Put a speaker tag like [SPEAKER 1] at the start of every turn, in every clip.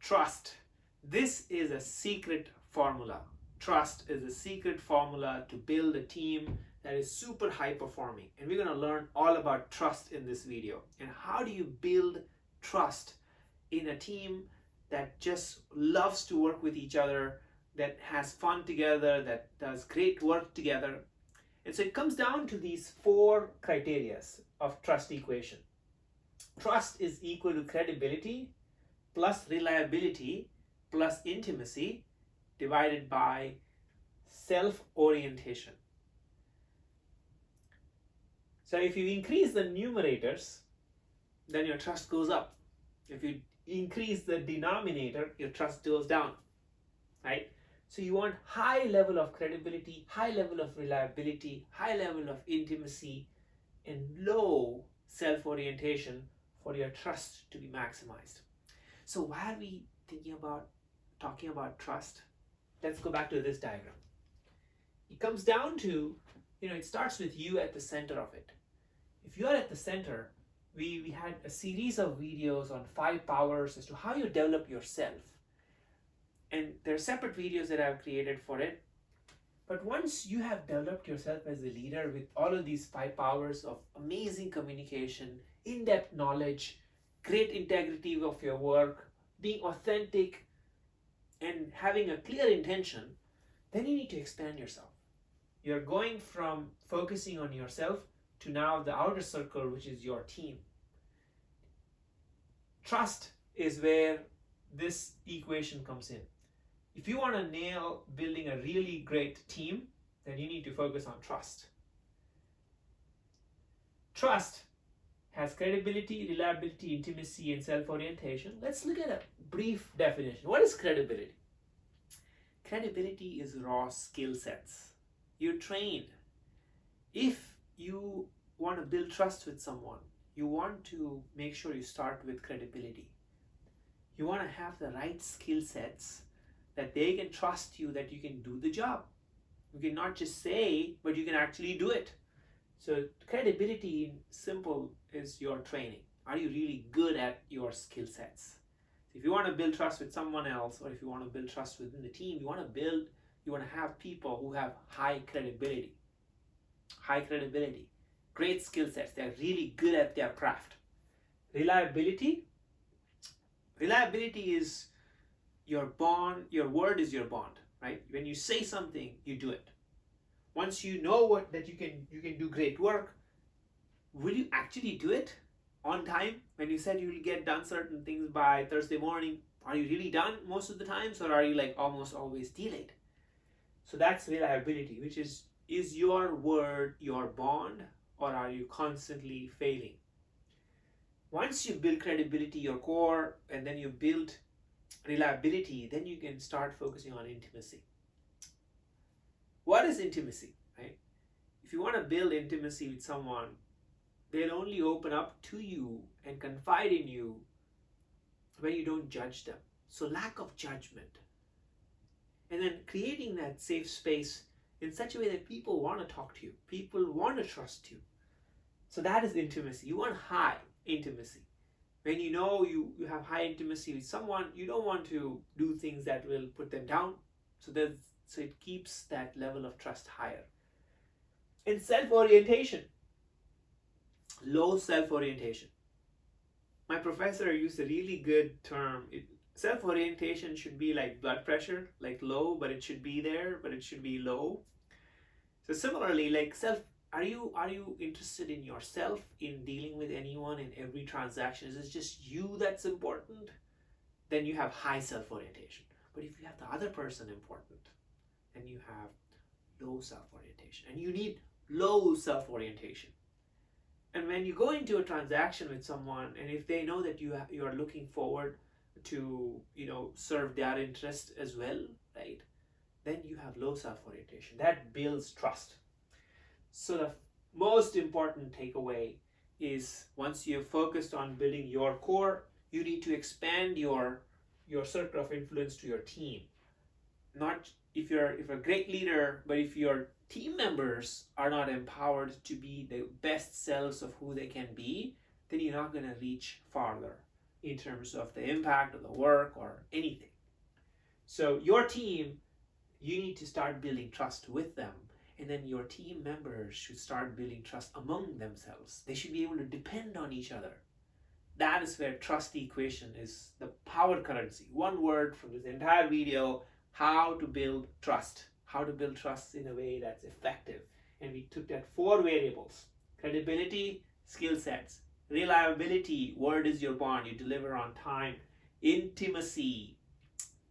[SPEAKER 1] Trust. This is a secret formula. Trust is a secret formula to build a team that is super high performing. And we're going to learn all about trust in this video. And how do you build trust in a team that just loves to work with each other, that has fun together, that does great work together. And so it comes down to these 4 criteria of trust equation. Trust is equal to credibility plus reliability plus intimacy divided by self-orientation. So if you increase the numerators, then your trust goes up. If you increase the denominator, your trust goes down, right? So you want high level of credibility, high level of reliability, high level of intimacy, and low self-orientation for your trust to be maximized. So why are we talking about trust? Let's go back to this diagram. It comes down to, it starts with you at the center of it. If you are at the center, we had a series of videos on 5 powers as to how you develop yourself. And there are separate videos that I've created for it. But once you have developed yourself as a leader with all of these 5 powers of amazing communication, in-depth knowledge, great integrity of your work, being authentic, and having a clear intention, then you need to expand yourself. You're going from focusing on yourself to now the outer circle, which is your team. Trust is where this equation comes in. If you want to nail building a really great team, then you need to focus on trust. Trust has credibility, reliability, intimacy, and self-orientation. Let's look at a brief definition. What is credibility? Credibility is raw skill sets. You're trained. If you want to build trust with someone, you want to make sure you start with credibility. You want to have the right skill sets that they can trust you, that you can do the job. You can not just say, but you can actually do it. So credibility in simple is your training. Are you really good at your skill sets? So if you want to build trust with someone else, or if you want to build trust within the team, you want to have people who have high credibility, great skill sets. They're really good at their craft. Reliability is your bond. Your word is your bond, right? When you say something, you do it. Once you know that you can do great work, will you actually do it on time? When you said you will get done certain things by Thursday morning, are you really done most of the times, or are you like almost always delayed? So that's reliability, which is your word your bond, or are you constantly failing? Once you build credibility, your core, and then you build reliability, then you can start focusing on intimacy. What is intimacy, right? If you want to build intimacy with someone, they'll only open up to you and confide in you when you don't judge them. So lack of judgment. And then creating that safe space in such a way that people want to talk to you. People want to trust you. So that is intimacy. You want high intimacy. When you know you have high intimacy with someone, you don't want to do things that will put them down. So it keeps that level of trust higher. In self-orientation, low self-orientation. My professor used a really good term. Self-orientation should be like blood pressure, like low, but it should be there, but it should be low. So similarly, like are you interested in yourself, in dealing with anyone in every transaction? Is it just you that's important? Then you have high self-orientation. But if you have the other person important, then you have low self-orientation. And you need low self-orientation. And when you go into a transaction with someone, and if they know that you are looking forward to serve their interest as well, right? Then you have low self-orientation. That builds trust. So the most important takeaway is, once you've focused on building your core, you need to expand your circle of influence to your team. Not if you're a great leader, but if your team members are not empowered to be the best selves of who they can be, then you're not going to reach farther. in terms of the impact of the work or anything. So your team, you need to start building trust with them. And then your team members should start building trust among themselves. They should be able to depend on each other. That is where trust equation is the power currency. One word from this entire video: how to build trust. How to build trust in a way that's effective. And we took that 4 variables: credibility, skill sets; reliability, word is your bond, you deliver on time; intimacy,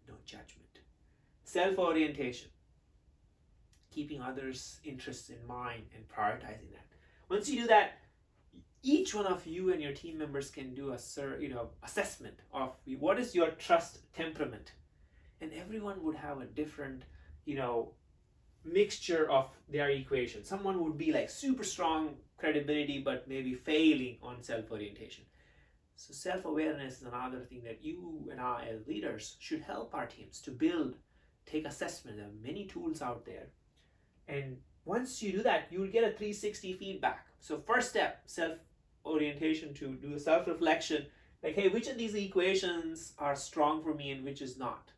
[SPEAKER 1] no judgment; self-orientation, keeping others' interests in mind and prioritizing that. Once you do that, each one of you and your team members can do a assessment of what is your trust temperament, and everyone would have a different mixture of their equation. Someone would be like super strong credibility but maybe failing on self-orientation. So self-awareness is another thing that you and I as leaders should help our teams to build. Take assessment. There are many tools out there, and once you do that, you will get a 360 feedback. So first step, self-orientation, to do a self-reflection, like, hey, which of these equations are strong for me and which is not?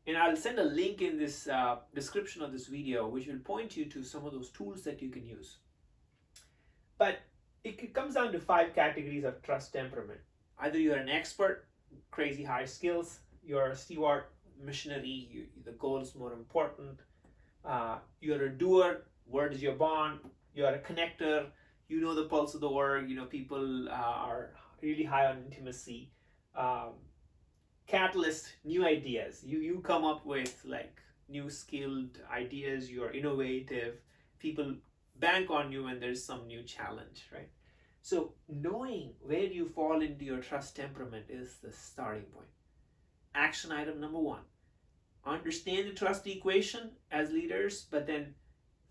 [SPEAKER 1] And I'll send a link in this description of this video, which will point you to some of those tools that you can use. But it comes down to 5 categories of trust temperament. Either you're an expert, crazy high skills; you're a steward, missionary, the goal is more important; you're a doer, word is your bond; you're a connector, you know the pulse of the work, people are really high on intimacy; catalyst, new ideas, you come up with like new skilled ideas, you're innovative, people bank on you when there's some new challenge, right? So knowing where you fall into your trust temperament is the starting point. Action item number 1: understand the trust equation as leaders, but then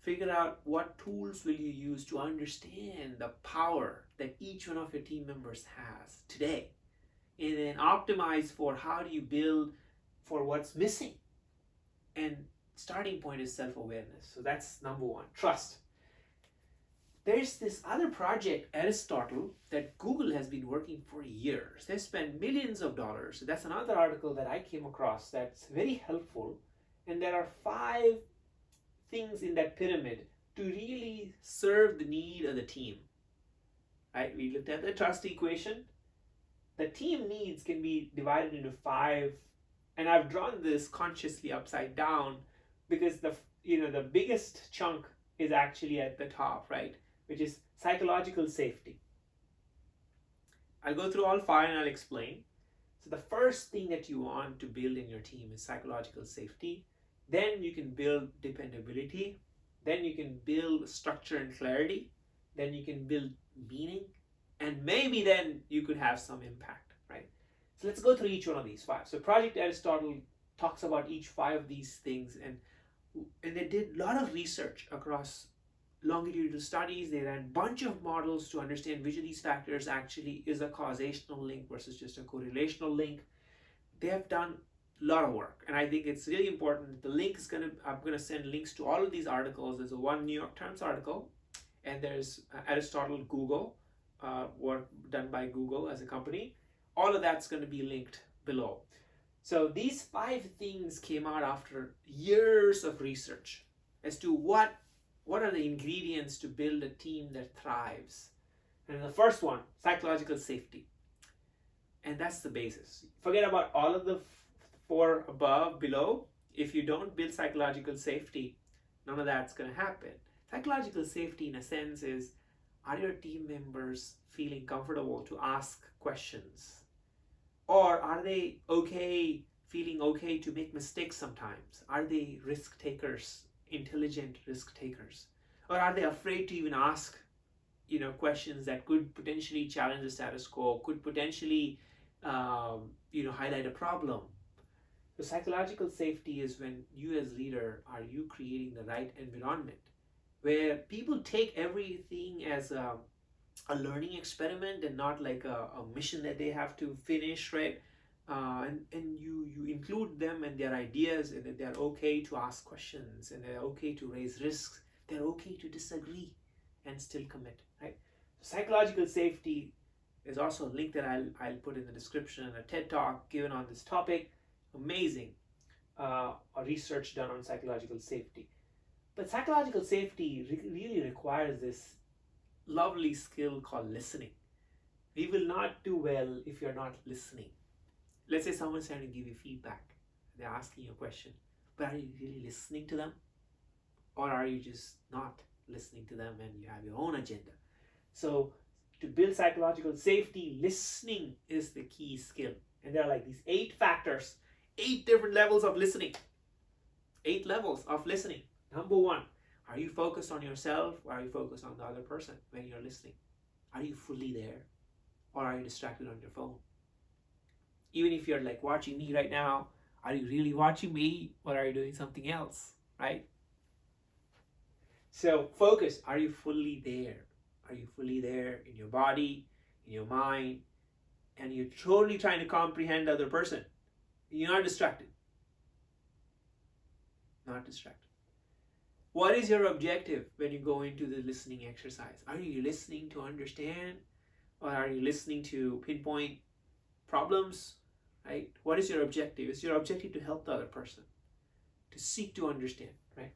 [SPEAKER 1] figure out what tools will you use to understand the power that each one of your team members has today, and then optimize for how do you build for what's missing. And starting point is self-awareness. So that's number 1, trust. There's this other project, Aristotle, that Google has been working for years. They spent millions of dollars. That's another article that I came across that's very helpful. And there are 5 things in that pyramid to really serve the need of the team. Right? We looked at the trust equation. The team needs can be divided into 5, and I've drawn this consciously upside down because the biggest chunk is actually at the top, right? Which is psychological safety. I'll go through all 5 and I'll explain. So the first thing that you want to build in your team is psychological safety. Then you can build dependability. Then you can build structure and clarity. Then you can build meaning. And maybe then you could have some impact, right? So let's go through each one of these 5. So Project Aristotle talks about each 5 of these things, and they did a lot of research across longitudinal studies. They ran a bunch of models to understand which of these factors actually is a causational link versus just a correlational link. They have done a lot of work, and I think it's really important. The link is I'm gonna send links to all of these articles. There's one New York Times article, and there's Aristotle Google, work done by Google as a company. All of that's going to be linked below. So these 5 things came out after years of research as to what are the ingredients to build a team that thrives. And the first one, psychological safety. And that's the basis. Forget about all of the 4 below. If you don't build psychological safety, none of that's going to happen. Psychological safety, in a sense, is: are your team members feeling comfortable to ask questions? Or are they feeling okay to make mistakes sometimes? Are they risk takers, intelligent risk takers? Or are they afraid to even ask, questions that could potentially challenge the status quo, could potentially, highlight a problem? So psychological safety is when you as leader, are you creating the right environment where people take everything as a learning experiment and not like a mission that they have to finish, right? And you include them and their ideas, and that they're okay to ask questions, and they're okay to raise risks, they're okay to disagree and still commit, right? Psychological safety There's also a link that I'll put in the description, a TED talk given on this topic. Amazing research done on psychological safety. But psychological safety really requires this lovely skill called listening. We will not do well if you're not listening. Let's say someone's trying to give you feedback. They're asking you a question, but are you really listening to them? Or are you just not listening to them and you have your own agenda? So to build psychological safety, listening is the key skill. And there are like these 8 factors, 8 different levels of listening. 8 levels of listening. Number 1, are you focused on yourself or are you focused on the other person when you're listening? Are you fully there or are you distracted on your phone? Even if you're like watching me right now, are you really watching me or are you doing something else, right? So focus, are you fully there? Are you fully there in your body, in your mind, and you're totally trying to comprehend the other person? You're not distracted. Not distracted. What is your objective when you go into the listening exercise? Are you listening to understand or are you listening to pinpoint problems, right? What is your objective? Is your objective to help the other person, to seek to understand, right?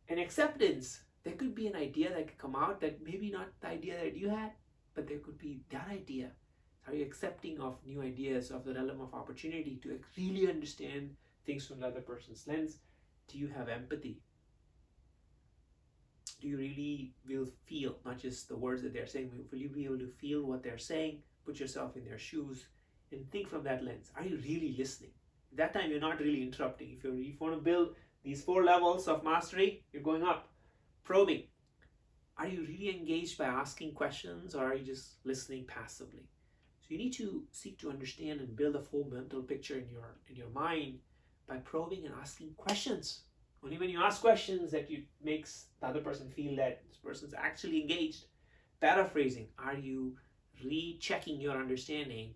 [SPEAKER 1] And acceptance, there could be an idea that could come out that maybe not the idea that you had, but there could be that idea. Are you accepting of new ideas, of the realm of opportunity to really understand things from the other person's lens? Do you have empathy? Do you really will feel, not just the words that they're saying, will you be able to feel what they're saying, put yourself in their shoes, and think from that lens? Are you really listening? At that time, you're not really interrupting. If you want to build these 4 levels of mastery, you're going up. Probing. Are you really engaged by asking questions or are you just listening passively? So you need to seek to understand and build a full mental picture in your mind by probing and asking questions. Only when you ask questions that you makes the other person feel that this person's actually engaged. Paraphrasing. Are you rechecking your understanding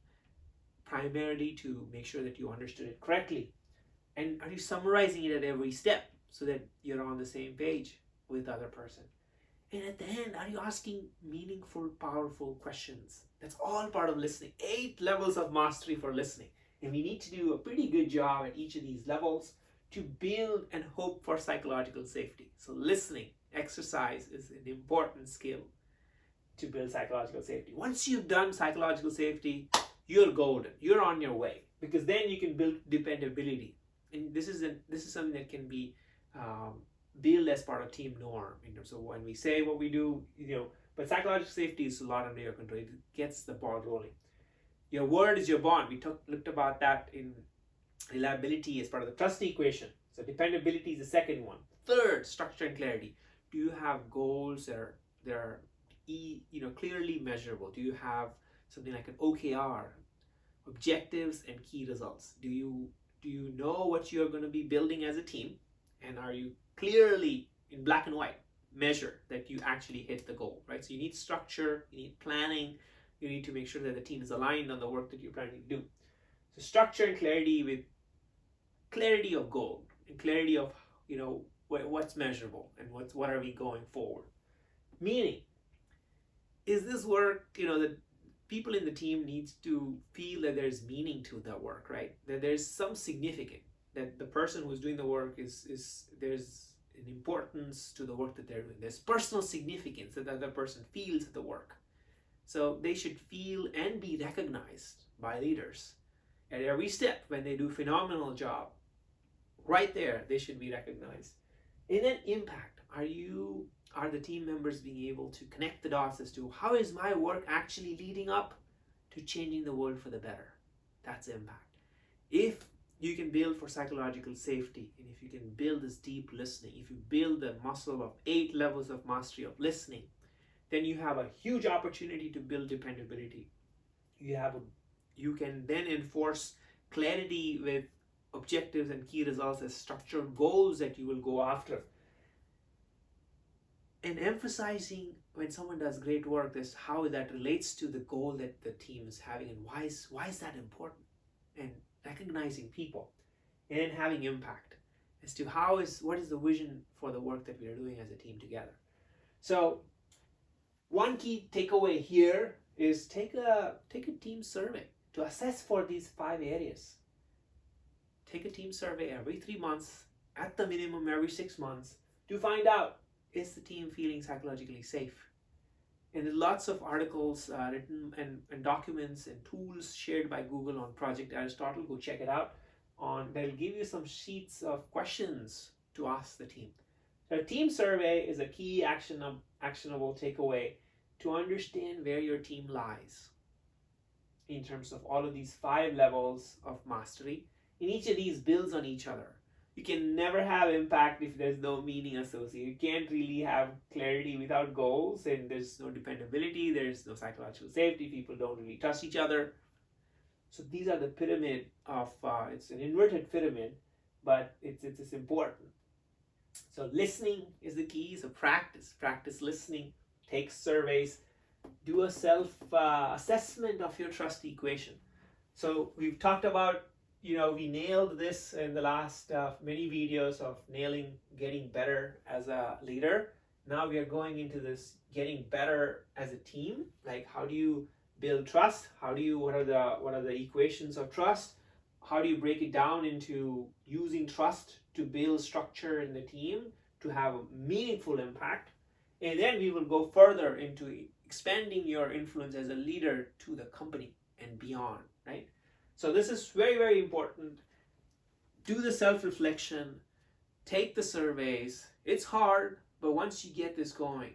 [SPEAKER 1] primarily to make sure that you understood it correctly? And are you summarizing it at every step so that you're on the same page with the other person? And at the end, are you asking meaningful, powerful questions? That's all part of listening. 8 levels of mastery for listening. And we need to do a pretty good job at each of these levels to build and hope for psychological safety. So listening, exercise is an important skill to build psychological safety. Once you've done psychological safety, you're golden. You're on your way. Because then you can build dependability. And this is something that can be built as part of team norm. So when we say what we do, but psychological safety is a lot under your control. It gets the ball rolling. Your word is your bond. We looked about that in reliability as part of the trust equation. So dependability is the second one. Third, structure and clarity. Do you have goals that are clearly measurable? Do you have something like an OKR, objectives and key results? Do you know what you're going to be building as a team, and are you clearly in black and white measure that you actually hit the goal, right? So you need structure, you need planning, you need to make sure that the team is aligned on the work that you're planning to do. So structure and clarity with clarity of goal and clarity of what's measurable and what are we going forward. Meaning, is this work, the people in the team needs to feel that there's meaning to the work, right? That there's some significance, that the person who's doing the work is there's an importance to the work that they're doing. There's personal significance that the other person feels at the work. So they should feel and be recognized by leaders at every step when they do a phenomenal job. Right there, they should be recognized. And then impact. Are the team members being able to connect the dots as to how is my work actually leading up to changing the world for the better? That's impact. If you can build for psychological safety, and if you can build this deep listening, if you build the muscle of 8 levels of mastery of listening, then you have a huge opportunity to build dependability. You can then enforce clarity with objectives and key results as structured goals that you will go after. And emphasizing when someone does great work, this how that relates to the goal that the team is having, and why is that important, and recognizing people, and then having impact as to what is the vision for the work that we are doing as a team together. So one key takeaway here is take a team survey to assess for these 5 areas. Take a team survey every 3 months, at the minimum every 6 months, to find out, is the team feeling psychologically safe? And there's lots of articles written and documents and tools shared by Google on Project Aristotle. Go check it out. They'll give you some sheets of questions to ask the team. So a team survey is a key actionable takeaway to understand where your team lies in terms of all of these 5 levels of mastery. And each of these builds on each other. You can never have impact if there's no meaning associated. You can't really have clarity without goals, and there's no dependability, there's no psychological safety, people don't really trust each other. So these are the pyramid of, it's an inverted pyramid, but it's important. So listening is the key. So practice listening, take surveys, do a self assessment of your trust equation. So we've talked about, we nailed this in the last many videos of getting better as a leader. Now we are going into this getting better as a team. Like, how do you build trust? What are the equations of trust? How do you break it down into using trust to build structure in the team to have a meaningful impact? And then we will go further into expanding your influence as a leader to the company and beyond, right? So this is very, very important. Do the self-reflection, take the surveys. It's hard, but once you get this going,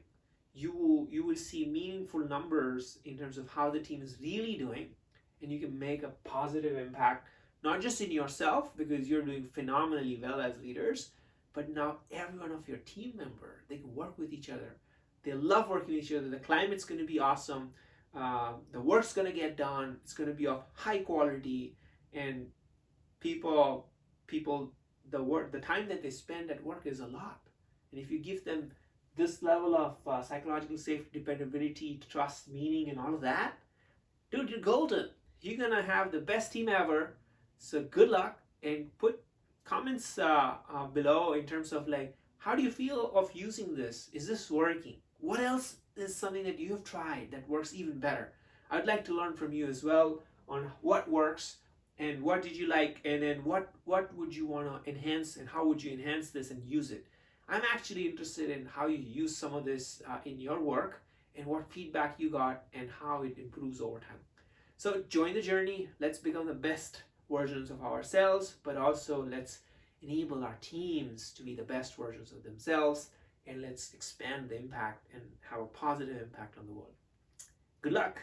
[SPEAKER 1] you will see meaningful numbers in terms of how the team is really doing, and you can make a positive impact, not just in yourself, because you're doing phenomenally well as leaders, but now every one of your team members, they can work with each other. They love working with each other. The climate's going to be awesome. The work's going to get done. It's going to be of high quality, and the time that they spend at work is a lot. And if you give them this level of psychological safety, dependability, trust, meaning, and all of that, dude, you're golden. You're going to have the best team ever. So good luck, and put comments below in terms of, like, how do you feel of using this? Is this working? What else is something that you have tried that works even better? I'd like to learn from you as well on what works and what did you like, and then what would you want to enhance, and how would you enhance this and use it. I'm actually interested in how you use some of this in your work, and what feedback you got and how it improves over time. So join the journey. Let's become the best versions of ourselves, but also let's enable our teams to be the best versions of themselves, and let's expand the impact and have a positive impact on the world. Good luck.